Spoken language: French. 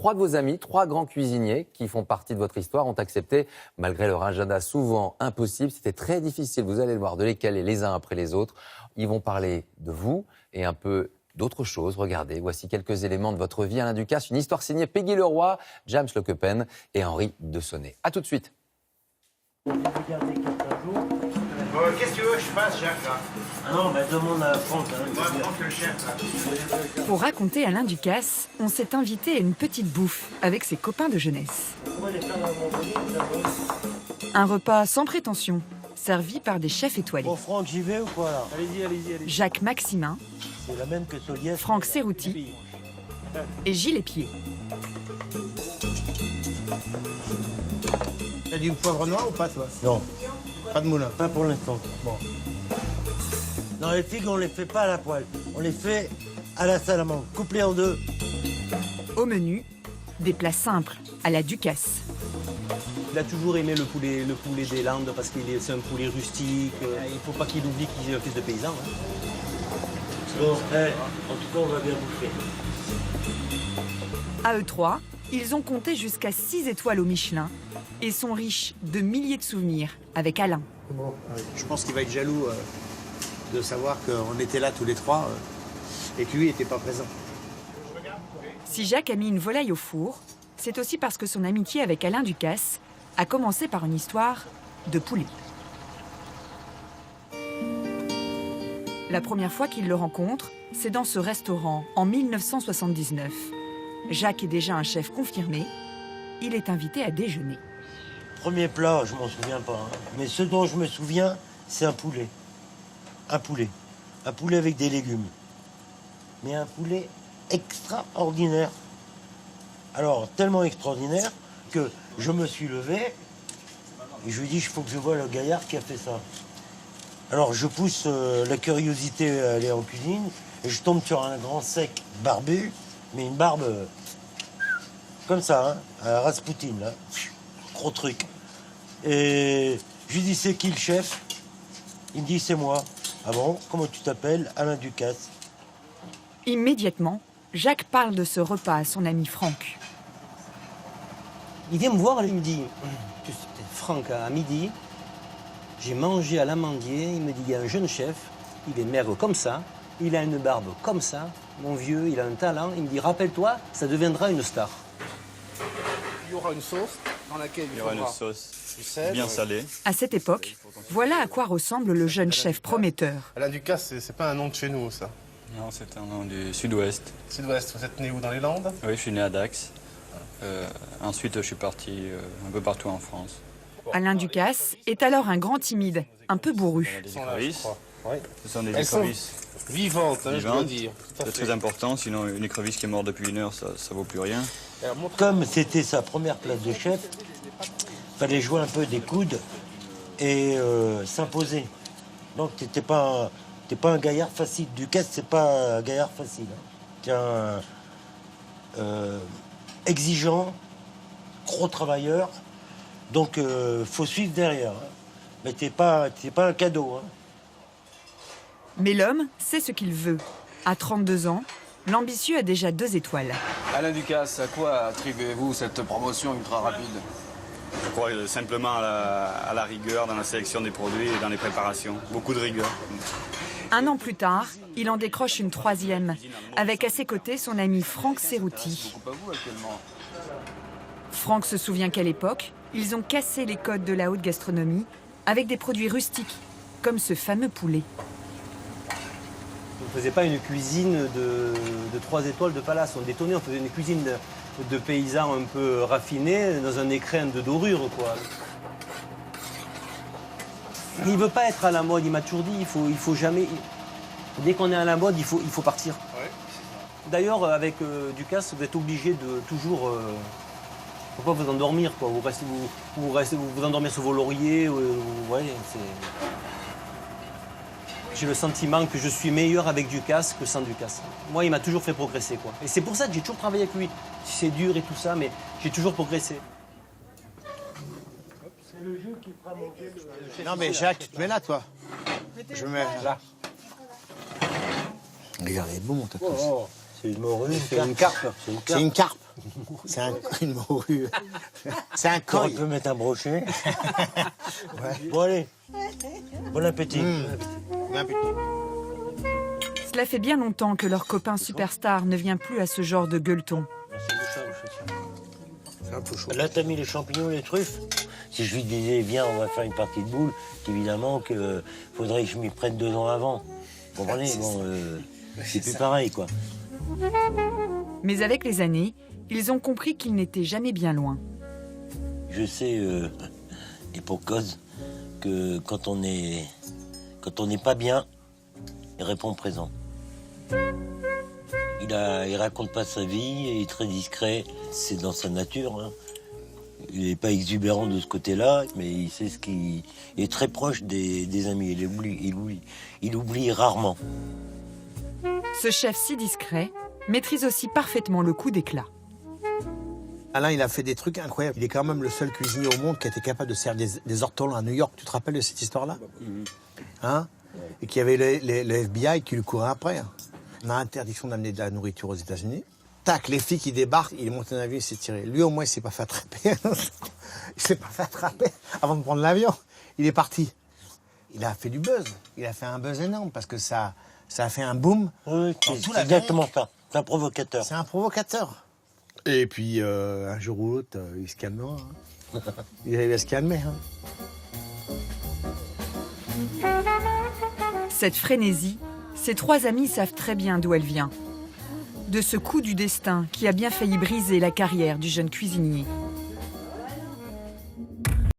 3 de vos amis, 3 grands cuisiniers qui font partie de votre histoire, ont accepté, malgré leur agenda souvent impossible. C'était très difficile, vous allez le voir, de les caler les uns après les autres. Ils vont parler de vous et un peu d'autres choses. Regardez, voici quelques éléments de votre vie, Alain Ducasse. Une histoire signée Peggy Leroy, James Lequepen et Henri Dessonnet. A tout de suite. Qu'est-ce que tu veux que je fasse, Jacques, là? Non, demande à Franck. Franck, le chef, là. Pour raconter Alain Ducasse, on s'est invité à une petite bouffe avec ses copains de jeunesse. Un repas sans prétention, servi par des chefs étoilés. Bon, Franck, j'y vais ou quoi, là? Allez-y. Jacques Maximin, C'est la même que Soliès. Franck Serrouti et Gilles Épier. T'as dit une poivre noire ou pas, toi? Non, Pas de moulin. pas pour l'instant. Bon. Non, les figues, on les fait pas à la poêle. On les fait à la salamandre, couplées en deux. Au menu, des plats simples à la Ducasse. Il a toujours aimé le poulet des Landes parce que c'est un poulet rustique. Il ne faut pas qu'il oublie qu'il est un fils de paysan. Bon, en tout cas, on va bien bouffer. À eux trois, ils ont compté jusqu'à 6 étoiles au Michelin et sont riches de milliers de souvenirs avec Alain. Je pense qu'il va être jaloux de savoir qu'on était là tous les trois et que lui n'était pas présent. Si Jacques a mis une volaille au four, c'est aussi parce que son amitié avec Alain Ducasse a commencé par une histoire de poulet. La première fois qu'il le rencontre, c'est dans ce restaurant en 1979. Jacques est déjà un chef confirmé. Il est invité à déjeuner. Premier plat, je m'en souviens pas. Hein. Mais ce dont je me souviens, c'est un poulet. Un poulet. Un poulet avec des légumes. Mais un poulet extraordinaire. Alors, tellement extraordinaire que je me suis levé et je lui ai dit, il faut que je voie le gaillard qui a fait ça. Alors, je pousse la curiosité à aller en cuisine et je tombe sur un grand sec barbu, mais une barbe comme ça, hein, à la Raspoutine, là. Gros truc. Et je lui dis, c'est qui le chef? Il me dit, c'est moi. Ah bon? Comment tu t'appelles? Alain Ducasse. Immédiatement, Jacques parle de ce repas à son ami Franck. Il vient me voir et il me dit, tu sais, Franck, à midi, j'ai mangé à l'Amandier. Il me dit, il y a un jeune chef, il est maigre comme ça, il a une barbe comme ça, mon vieux, il a un talent. Il me dit, rappelle-toi, ça deviendra une star. Il y aura une sauce dans laquelle il y aura une sauce bien salée. À cette époque, voilà à quoi ressemble le jeune chef prometteur. Alain Ducasse, c'est pas un nom de chez nous, ça. Non, c'est un nom du sud-ouest. Sud-Ouest, vous êtes né où, dans les Landes? Oui, je suis né à Dax. Ensuite, je suis parti un peu partout en France. Alain Ducasse est alors un grand timide, un peu bourru. Les écrevisses, ce sont des Elles sont écrevisses vivantes, hein, je dois vivantes. dire. C'est très important, sinon une écrevisse qui est morte depuis 1 heure, ça vaut plus rien. Comme c'était sa première place de chef, il fallait jouer un peu des coudes et s'imposer. Donc t'es pas un gaillard facile. Ducasse, c'est pas un gaillard facile. Hein. T'es un exigeant, gros travailleur. Donc faut suivre derrière. Hein. Mais t'es pas un cadeau. Hein. Mais l'homme sait ce qu'il veut. À 32 ans, l'ambitieux a déjà 2 étoiles. Alain Ducasse, à quoi attribuez-vous cette promotion ultra rapide? Je crois simplement à la rigueur dans la sélection des produits et dans les préparations. Beaucoup de rigueur. 1 an plus tard, il en décroche une 3e, avec à ses côtés son ami Franck Serrouti. Franck se souvient qu'à l'époque, ils ont cassé les codes de la haute gastronomie avec des produits rustiques, comme ce fameux poulet. On ne faisait pas une cuisine de 3 étoiles de palace. On détonnait, on faisait une cuisine de paysans un peu raffinés dans un écrin de dorure, quoi. Il ne veut pas être à la mode, il m'a toujours dit, il faut jamais... Dès qu'on est à la mode, il faut partir. Ouais. D'ailleurs, avec Ducasse, vous êtes obligé de toujours... faut pas vous endormir, quoi. Vous endormir sur vos lauriers. Ouais, j'ai le sentiment que je suis meilleur avec Ducasse que sans Ducasse. Moi, il m'a toujours fait progresser, quoi. Et c'est pour ça que j'ai toujours travaillé avec lui. C'est dur et tout ça, mais j'ai toujours progressé. Non mais Jacques, tu te mets là, toi. Je me mets là. Regarde, elle est bon, ta Oh, C'est une morue, c'est une carpe. C'est une carpe. C'est une morue. C'est un On coil. peut mettre un brochet. Bon, allez. Bon appétit. Cela fait bien longtemps que leur copain superstar ne vient plus à ce genre de gueuleton. C'est un peu chaud. Là, t'as mis les champignons, les truffes. Si je lui disais, viens, on va faire une partie de boules, évidemment que faudrait que je m'y prenne 2 ans avant. Vous comprenez? Bon, c'est plus pareil, quoi. Mais avec les années, ils ont compris qu'ils n'étaient jamais bien loin. Je sais, et pour cause, que quand on n'est pas bien, il répond présent. Il raconte pas sa vie, il est très discret, c'est dans sa nature. Hein. Il n'est pas exubérant de ce côté-là, mais il sait ce qui est très proche des amis. Il oublie rarement. Ce chef si discret maîtrise aussi parfaitement le coup d'éclat. Alain, il a fait des trucs incroyables. Il est quand même le seul cuisinier au monde qui a été capable de servir des ortolans à New York. Tu te rappelles de cette histoire-là? Hein? Et qu'il y avait le FBI qui lui courait après. Hein. On a interdiction d'amener de la nourriture aux États-Unis. Tac, les filles qui débarquent, il est monté dans l'avion, il s'est tiré. Lui, au moins, il s'est pas fait attraper. Il s'est pas fait attraper avant de prendre l'avion. Il est parti. Il a fait du buzz. Il a fait un buzz énorme parce que ça a fait un boom. Oui, dans tout c'est l'Amérique. exactement ça. C'est un provocateur. C'est un provocateur. Et puis, un jour ou l'autre, il se calmera. Hein. Il arrive à se calmer. Hein. Cette frénésie, ces 3 amis savent très bien d'où elle vient. De ce coup du destin qui a bien failli briser la carrière du jeune cuisinier.